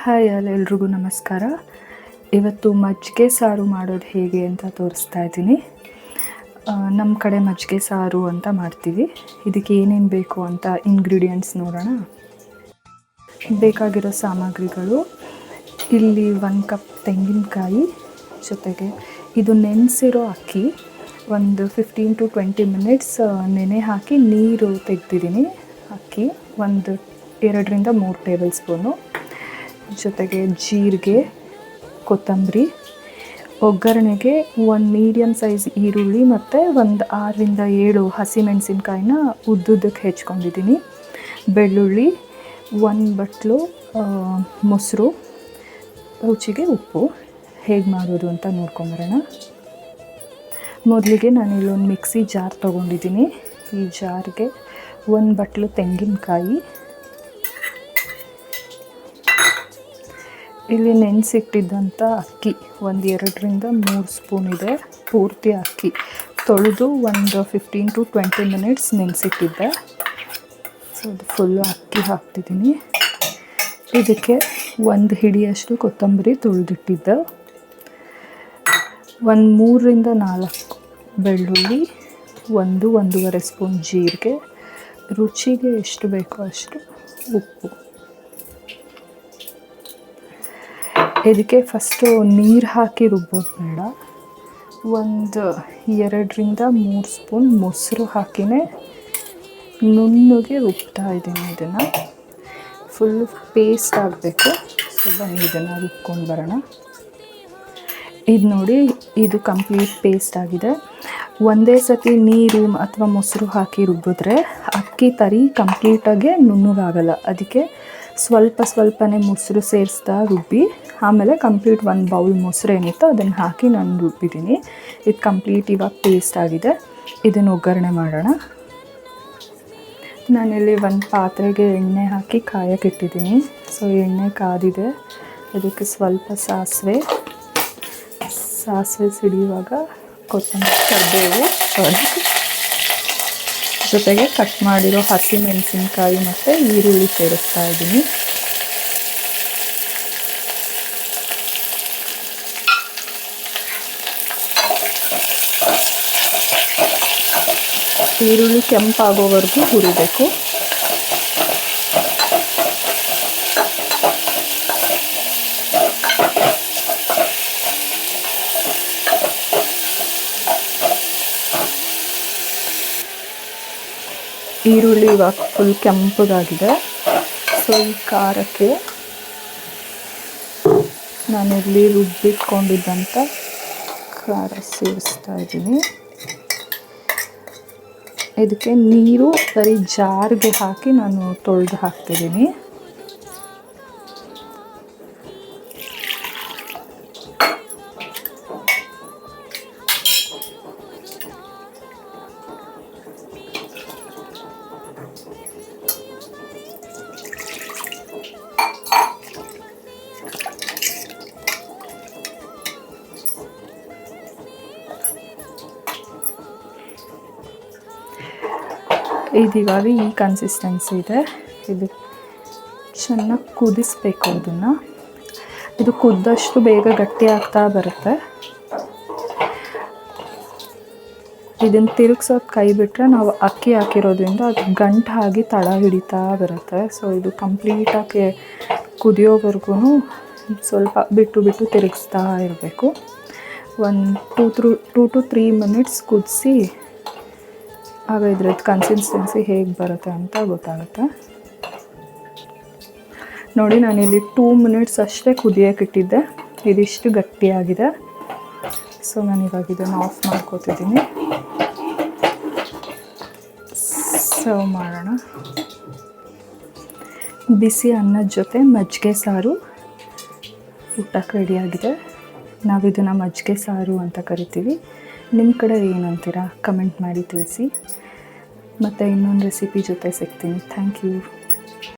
Hi ಎಲ್ರಿಗೂ ನಮಸ್ಕಾರ. ಇವತ್ತು ಮಜ್ಜಿಗೆ ಸಾರು ಮಾಡೋದು ಹೇಗೆ ಅಂತ ತೋರಿಸ್ತಾ ಇದ್ದೀನಿ. ನಮ್ಮ ಕಡೆ ಮಜ್ಜಿಗೆ ಸಾರು ಅಂತ ಮಾಡ್ತೀವಿ. ಇದಕ್ಕೆ ಏನೇನು ಬೇಕು ಅಂತ ಇಂಗ್ರೀಡಿಯೆಂಟ್ಸ್ ನೋಡೋಣ. ಬೇಕಾಗಿರೋ ಸಾಮಗ್ರಿಗಳು, ಇಲ್ಲಿ 1 ಕಪ್ ತೆಂಗಿನಕಾಯಿ, ಜೊತೆಗೆ ಇದು ನೆನೆಸಿರೋ ಅಕ್ಕಿ ಒಂದು 15 to 20 ಮಿನಿಟ್ಸ್ ನೆನೆ ಹಾಕಿ ನೀರು ತೆಗೆದಿದ್ದೀನಿ. ಅಕ್ಕಿ ಒಂದು 2 to 3 ಟೇಬಲ್ ಸ್ಪೂನು, ಜೊತೆಗೆ ಜೀರಿಗೆ, ಕೊತ್ತಂಬರಿ, ಒಗ್ಗರಣೆಗೆ 1 ಮೀಡಿಯಮ್ ಸೈಜ್ ಈರುಳ್ಳಿ ಮತ್ತು ಒಂದು 6 to 7 ಹಸಿಮೆಣಸಿನ್ಕಾಯಿನ ಉದ್ದುದ್ದಕ್ಕೆ ಹೆಚ್ಕೊಂಡಿದ್ದೀನಿ, ಬೆಳ್ಳುಳ್ಳಿ, 1 ಬಟ್ಲು ಮೊಸರು, ರುಚಿಗೆ ಉಪ್ಪು. ಹೇಗೆ ಮಾಡೋದು ಅಂತ ನೋಡ್ಕೊಂಬರೋಣ. ಮೊದಲಿಗೆ ನಾನು ಇಲ್ಲೊಂದು ಮಿಕ್ಸಿ ಜಾರ್ ತೊಗೊಂಡಿದ್ದೀನಿ. ಈ ಜಾರ್ಗೆ 1 ಬಟ್ಲು ತೆಂಗಿನಕಾಯಿ, ಇಲ್ಲಿ ನೆನೆಸಿಟ್ಟಿದ್ದಂಥ ಅಕ್ಕಿ ಒಂದು 2 to 3 ಸ್ಪೂನ್ ಇದೆ. ಪೂರ್ತಿ ಅಕ್ಕಿ ತೊಳೆದು ಒಂದು 15 to 20 ಮಿನಿಟ್ಸ್ ನೆನೆಸಿಟ್ಟಿದ್ದೆ. ಸೊ ಅದು ಫುಲ್ಲು ಅಕ್ಕಿ ಹಾಕ್ತಿದ್ದೀನಿ. ಇದಕ್ಕೆ 1 ಹಿಡಿಯಷ್ಟು ಕೊತ್ತಂಬರಿ ತೊಳೆದಿಟ್ಟಿದ್ದೆ, ಒಂದು 3 to 4 ಬೆಳ್ಳುಳ್ಳಿ, 1-1.5 ಸ್ಪೂನ್ ಜೀರಿಗೆ, ರುಚಿಗೆ ಎಷ್ಟು ಬೇಕೋ ಅಷ್ಟು ಉಪ್ಪು. ಇದಕ್ಕೆ ಫಸ್ಟು ನೀರು ಹಾಕಿ ರುಬ್ಬೋದು ಬೇಡ. ಒಂದು 2 to 3 ಸ್ಪೂನ್ ಮೊಸರು ಹಾಕಿನೇ ನುಣ್ಣಗೆ ರುಬ್ತಾ ಇದ್ದೀನಿ. ಇದನ್ನು ಫುಲ್ಲು ಪೇಸ್ಟ್ ಆಗಬೇಕು. ಸೊ ಬನ್ನಿ ಇದನ್ನು ರುಬ್ಕೊಂಡು ಬರೋಣ. ಇದು ನೋಡಿ, ಇದು ಕಂಪ್ಲೀಟ್ ಪೇಸ್ಟ್ ಆಗಿದೆ. ಒಂದೇ ಸತಿ ನೀರು ಅಥವಾ ಮೊಸರು ಹಾಕಿ ರುಬ್ಬಿದ್ರೆ ಅಕ್ಕಿ ತರಿ ಕಂಪ್ಲೀಟಾಗೆ ನುಣ್ಣಗಾಗಲ್ಲ. ಅದಕ್ಕೆ ಸ್ವಲ್ಪನೇ ಮೊಸರು ಸೇರಿಸ್ತಾ ರುಬ್ಬಿ, ಆಮೇಲೆ ಕಂಪ್ಲೀಟ್ 1 ಬೌಲ್ ಮೊಸರು ಏನಿತ್ತು ಅದನ್ನು ಹಾಕಿ ನಾನು ರುಬ್ಬಿದ್ದೀನಿ. ಇದು ಕಂಪ್ಲೀಟ್ ಇವಾಗ ಪೇಸ್ಟ್ ಆಗಿದೆ. ಇದನ್ನು ಒಗ್ಗರಣೆ ಮಾಡೋಣ. ನಾನಿಲ್ಲಿ ಒಂದು ಪಾತ್ರೆಗೆ ಎಣ್ಣೆ ಹಾಕಿ ಕಾಯಕ್ಕೆ ಇಟ್ಟಿದ್ದೀನಿ. ಸೊ ಎಣ್ಣೆ ಕಾದಿದೆ. ಅದಕ್ಕೆ ಸ್ವಲ್ಪ ಸಾಸಿವೆ ಸಿಡಿಯುವಾಗ ಕೊತ್ತಂಬರಿ, ಕರಿಬೇವು, ಜೊತೆಗೆ ಕಟ್ ಮಾಡಿರೋ ಹಸಿಮೆಣಸಿನ್ಕಾಯಿ ಮತ್ತು ಈರುಳ್ಳಿ ಸೇರಿಸ್ತಾ ಇದ್ದೀನಿ. ಈರುಳ್ಳಿ ಕೆಂಪಾಗೋವರೆಗೂ ಹುರಿಬೇಕು. ಈರುಳ್ಳಿ ಇವಾಗ ಫುಲ್ ಕೆಂಪಗಾಗಿದೆ. ಸೊ ಈ ಖಾರಕ್ಕೆ ನಾನಿಲ್ಲಿ ರುಬ್ಬಿಟ್ಕೊಂಡಿದ್ದಂಥ ಖಾರ ಸೇರಿಸ್ತಾ ಇದ್ದೀನಿ. ಇದಕ್ಕೆ ನೀರು ಬರೀ ಜಾರ್ಗೆ ಹಾಕಿ ನಾನು ತೊಳೆದು ಹಾಕ್ತಿದ್ದೀನಿ. ಇದಿವಾಗ ಈ ಕನ್ಸಿಸ್ಟೆನ್ಸಿ ಇದೆ. ಇದು ಚೆನ್ನಾಗಿ ಕುದಿಸ್ಬೇಕು. ಇದು ಕುದ್ದಷ್ಟು ಬೇಗ ಗಟ್ಟಿ ಆಗ್ತಾ ಬರುತ್ತೆ. ಇದನ್ನು ತಿರುಗ್ಸೋದು ಕೈ ಬಿಟ್ಟರೆ ನಾವು ಅಕ್ಕಿ ಹಾಕಿರೋದ್ರಿಂದ ಅದು ಗಂಟಾಗಿ ತಳ ಹಿಡಿತಾ ಬರುತ್ತೆ. ಸೊ ಇದು ಕಂಪ್ಲೀಟಾಗಿ ಕುದಿಯೋವರೆಗೂ ಸ್ವಲ್ಪ ಬಿಟ್ಟು ತಿರುಗಿಸ್ತಾ ಇರಬೇಕು. ಒಂದು 2 to 3 ಮಿನಿಟ್ಸ್ ಕುದಿಸಿ, ಆಗ ಇದ್ರದ್ದು ಕನ್ಸಿಸ್ಟೆನ್ಸಿ ಹೇಗೆ ಬರುತ್ತೆ ಅಂತ ಗೊತ್ತಾಗುತ್ತೆ. ನೋಡಿ, ನಾನಿಲ್ಲಿ 2 ಮಿನಿಟ್ಸ್ ಅಷ್ಟೇ ಕುದಿಯೋಕೆ ಇಟ್ಟಿದ್ದೆ. ಇದಿಷ್ಟು ಗಟ್ಟಿಯಾಗಿದೆ. ಸೊ ನಾನು ಇವಾಗ ಇದನ್ನು ಆಫ್ ಮಾಡ್ಕೋತಿದ್ದೀನಿ. ಸರ್ವ್ ಮಾಡೋಣ. ಬಿಸಿ ಅನ್ನದ ಜೊತೆ ಮಜ್ಜಿಗೆ ಸಾರು ಊಟಕ್ಕೆ ರೆಡಿಯಾಗಿದೆ. ನಾವು ಇದನ್ನು ಮಜ್ಜಿಗೆ ಸಾರು ಅಂತ ಕರಿತೀವಿ. ನಿಮ್ಮ ಕಡೆ ಏನಂತೀರಾ ಕಮೆಂಟ್ ಮಾಡಿ ತಿಳಿಸಿ. ಮತ್ತು ಇನ್ನೊಂದು ರೆಸಿಪಿ ಜೊತೆ ಸಿಗ್ತೀನಿ. Thank you.